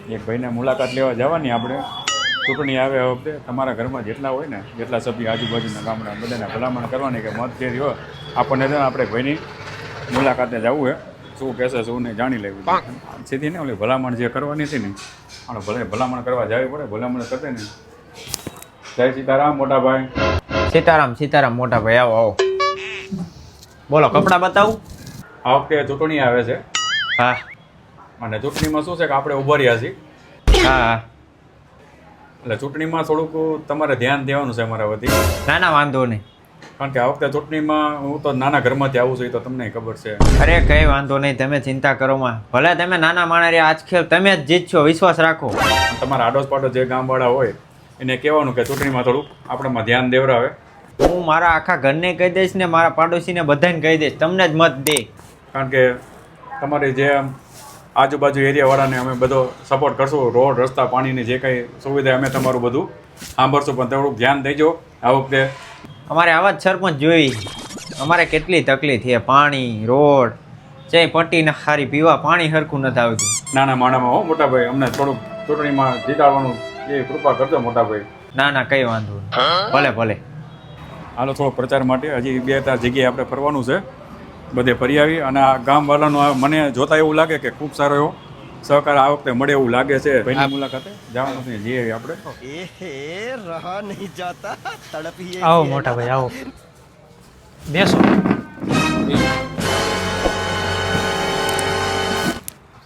એક ભાઈને મુલાકાત લેવા જવાની આપણે. ચૂંટણી આવે આ વખતે તમારા ઘરમાં જેટલા હોય ને જેટલા સભ્ય આજુબાજુના ગામડા બધાને ભલામણ કરવાની કે મત જે રહ્યો આપણને છે ને આપણે ભાઈની મુલાકાતે જવું છે. શું કહેશે શું નહીં જાણી લેવું સીધી ને ઓલી ભલામણ જે કરવાની હતી ને આપણે ભલે ભલામણ કરવા જવી પડે ભલામણ કરતે ને. જય સીતારામ મોટા ભાઈ. સીતારામ સીતારામ મોટા ભાઈ આવો આવો બોલો કપડાં બતાવું. આ વખતે ચૂંટણી આવે છે હા અને ચૂંટણીમાં શું છે કે આપણે ઉભા રહ્યા છીએ હા એટલે ચૂંટણીમાં થોડુંક તમારે ધ્યાન દેવાનું છે અમારા વતી. ના ના વાંધો નહીં. કારણ કે આ વખતે ચૂંટણીમાં હું તો નાના ઘરમાંથી આવું છું એ તો તમને ખબર છે. અરે કઈ વાંધો નહીં તમે ચિંતા કરો માં ભલે તમે નાના માણા રહ્યા આજ ખેલ તમે જ જીતશો વિશ્વાસ રાખો. તમારા આડોશ પાડોશ જે ગામવાળા હોય એને કહેવાનું કે ચૂંટણીમાં થોડુંક આપણામાં ધ્યાન દેવરાવે. હું મારા આખા ઘરને કહી દઈશ ને મારા પાડોશીને બધાને કહી દઈશ તમને જ મત દે. કારણ કે તમારી જે આજુબાજુ એરિયાવાળાને અમે બધો સપોર્ટ કરશું. રોડ રસ્તા પાણીની જે કંઈ સુવિધા અમે તમારું બધું સાંભળશું પણ થોડુંક ધ્યાન દેજો આ વખતે. અમારે આવા જ સરપંચ જોઈ અમારે કેટલી તકલીફ છે પાણી રોડ ચે પટ્ટીને સારી પીવા પાણી સરખું નથી આવતું. નાના માણામાં હો મોટા ભાઈ અમને થોડુંક ચૂંટણીમાં જીતાડવાનું એ કૃપા કરજો મોટા ભાઈ. ના ના કઈ વાંધો નહીં ભલે ભલે. હાલો થોડો પ્રચાર માટે હજી 2-4 જગ્યાએ આપણે ફરવાનું છે બધે ફરી આવી અને આ ગામવાળાનું મને જોતા એવું લાગે કે ખૂબ સારો એવો સહકાર આ વખતે મળે એવું લાગે છે. ભાઈની મુલાકાતે જવાનું છે જઈએ આપણે. આવો મોટા ભાઈ આવો બેસો.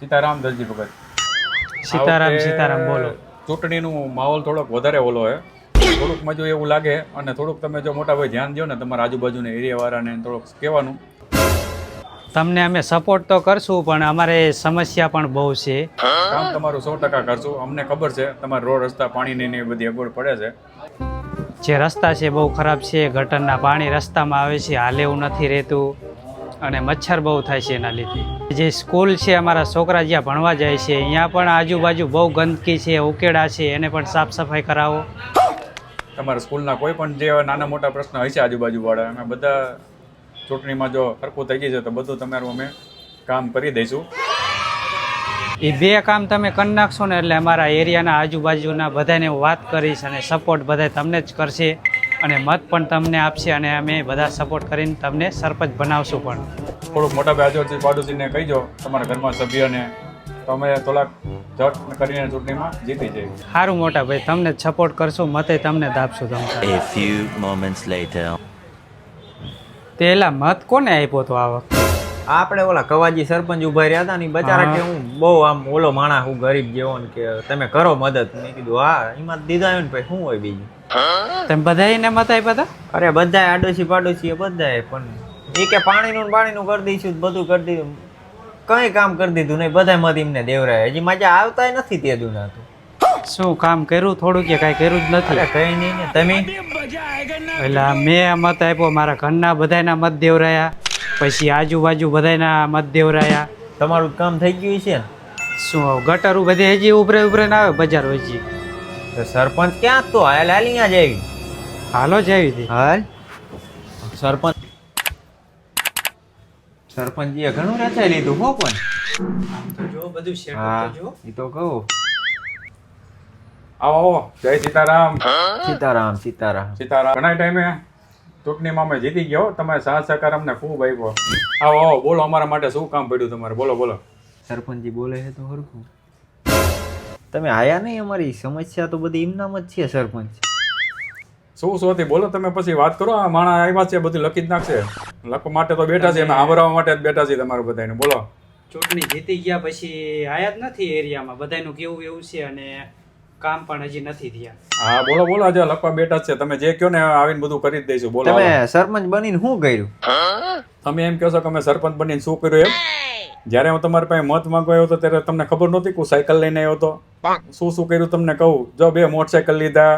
સીતારામ દરજી ભગત. સીતારામ સીતારામ બોલો. ચૂંટણીનું માહોલ થોડોક વધારે ઓલો હે થોડુંક મજો એવું લાગે અને થોડુંક તમે જો મોટા ભાઈ ધ્યાન દો ને તમારા આજુબાજુના એરિયાવાળાને થોડુંક કહેવાનું. તમને અમે સપોર્ટ તો કરશું પણ અમારે સમસ્યા પણ બહુ છે. કામ તમારું 100% કરશું. અમને ખબર છે તમારા રોડ રસ્તા પાણીની ને એ બધી અગવડ પડે છે. જે રસ્તા છે બહુ ખરાબ છે ગટરના પાણી રસ્તામાં આવે છે હાલે એવું નથી રહેતું અને મચ્છર બહુ થાય છે એના લીધે. જે સ્કૂલ છે અમારા છોકરા જ્યાં ભણવા જાય છે અહીંયા પણ આજુબાજુ બહુ ગંદકી છે ઉકેડા છે એને પણ સાફ સફાઈ કરાવો. તમારા સ્કૂલના કોઈ પણ જે નાના મોટા પ્રશ્ન હશે આજુબાજુવાળા અમે બધા ચૂંટણીમાં જો સરખું થઈ જશે તો બધું તમારું અમે કામ કરી દઈશું. એ 2 કામ તમે કરી નાખશો ને એટલે અમારા એરિયાના આજુબાજુના બધાને હું વાત કરીશ અને સપોર્ટ બધા તમને જ કરશે અને મત પણ તમને આપશે અને અમે બધા સપોર્ટ કરીને તમને સરપંચ બનાવશું. પણ થોડુંક મોટા ભાઈ આજુબાજુ પાડોશીને કહીજો તમારા ઘરમાં સભ્યને તો અમે થોડાક ઝટ કરીને ચૂંટણીમાં જીતી જઈએ. સારું મોટા ભાઈ તમને જ સપોર્ટ કરશું મતે તમને જ આપશું. તમે A few moments later. પેલા મત કોને આપ્યો તો આ વખતે? આપણે ઓલા કવાજી સરપંચ ઉભા રહ્યા હતા ને ઈ બચારા કે હું બહુ આમ ઓલો માણા હું ગરીબ જેવો ને કે તમે કરો મદદ. મેં કીધું હા એમાં દીધા આવ્યું ને ભાઈ શું હોય બીજું. તમે બધાને મત આપ્યા હતા? અરે બધાએ આડોશી પાડોશી બધાએ પણ એ કે પાણીનું કરી દઈશું બધું કરી દીધું કઈ કામ કરી દીધું નહીં બધા મત એમને દેવરાય હજી મજા આવતા નથી તે દુના તો. શું કામ કર્યું થોડું કે કાંઈ કર્યું જ નથી? કઈ નહીં ને તમે એટલે મેં મત આપ્યો મારા ઘરના બધાના મત દેવરાયા પછી આજુબાજુ બધાના મત દેવરાયા. તમારું કામ થઈ ગયું છે ને? શું ગટરું બધે હજી ઉભરે ને આવે બજાર હજી. તો સરપંચ ક્યાં તો હાલ અહીંયા જ આવી. હાલો જ આવી હતી. હાલ સરપંચજીએ ઘણું રચાઈ લીધું હો પણ જો બધું હા એ તો કહું. આવો જય સીતારામ. સીતારામ સીતારામ સીતારામ. ઘણા ટાઈમે ચૂંટણીમાં અમે જીતી ગયો તમારે સાથ સહકાર અમને ખૂબ આપ્યો. આવો આવો બોલો અમારા માટે શું કામ પડ્યું તમારે બોલો બોલો. સરપંચજી બોલે છે તો હરખું. તમે આયા નહીં અમારી સમસ્યા તો બધી એમનામ જ છે સરપંચ. શું શું હતી બોલો તમે પછી વાત કરો. આ માણા આવ્યા છે બધું લખી જ નાખશે. લખવા માટે તો બેઠા છે અમે સાંભળવા માટે જ બેઠા છીએ તમારું બધાને બોલો. ચૂંટણી જીતી ગયા પછી આયા જ નથી એરિયામાં બધાનું કેવું એવું છે અને કામ પણ હજી નથી થયા. હા બોલો બોલો આજે લખવા બેઠા છે તમે જે કહો ને આવીને બધું કરી જ દઈશું. બોલો તમે સરપંચ બનીને શું કર્યું? તમે એમ કહો છો કે અમે સરપંચ બનીને શું કર્યું એમ? જ્યારે હું તમારી પાસે મત માંગવા આવ્યો હતો ત્યારે તમને ખબર નહોતી કે સાયકલ લઈને આવ્યો હતો? શું કર્યું તમને કહું. જો 2 મોટરસાયકલ લીધા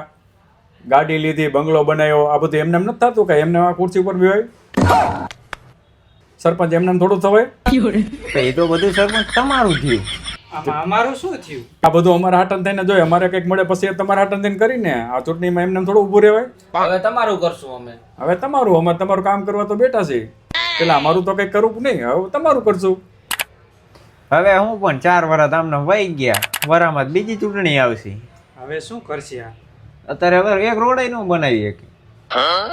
ગાડી લીધી બંગલો બનાવ્યો આ બધું એમને એમ નથી થતું કે એમને આ ખુરશી ઉપર બેવાય? સરપંચ એમને એમ થોડું થવાય? એ તો બધું સરપંચ તમારું થયું. અમારું શું થયું? આ બધું અમારા હાટન થઈને જોઈએ અમારે કંઈક મળે પછી તમારા હાટન થઈને કરીને આ ચૂંટણીમાં એમને થોડું ઊભું રહેવાય. હવે તમારું કરશું અમે. હવે તમારું અમારે તમારું કામ કરવા તો બેઠા છે પેલા અમારું તો કંઈક કરવું નહીં હવે તમારું કરશું. હવે હું પણ 4 વર્ષ આમને વહી ગયા, વરામાં બીજી ચૂંટણી આવશે. હવે શું કરશે આ? અત્યારે હવે એક રોડ નો બનાવી શકે.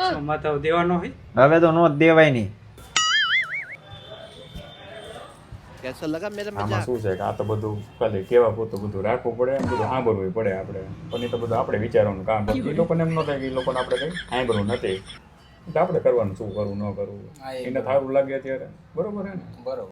શું મત દેવાનો હોય? હવે તો નો જ દેવાય નહીં. આમાં શું છે કે આ તો બધું ખાલી કેવા પૂરતું બધું રાખવું પડે, બધું સાંભળવું પડે આપણે. પણ એ તો બધું આપણે વિચારવાનું કામ છે. એ લોકોને એમ ન થાય કે એ લોકોને આપણે કંઈ સાંભળવું નથી, એટલે આપણે કરવાનું શું કરવું ન કરવું, એને સારું લાગે ત્યારે બરોબર છે ને. બરોબર.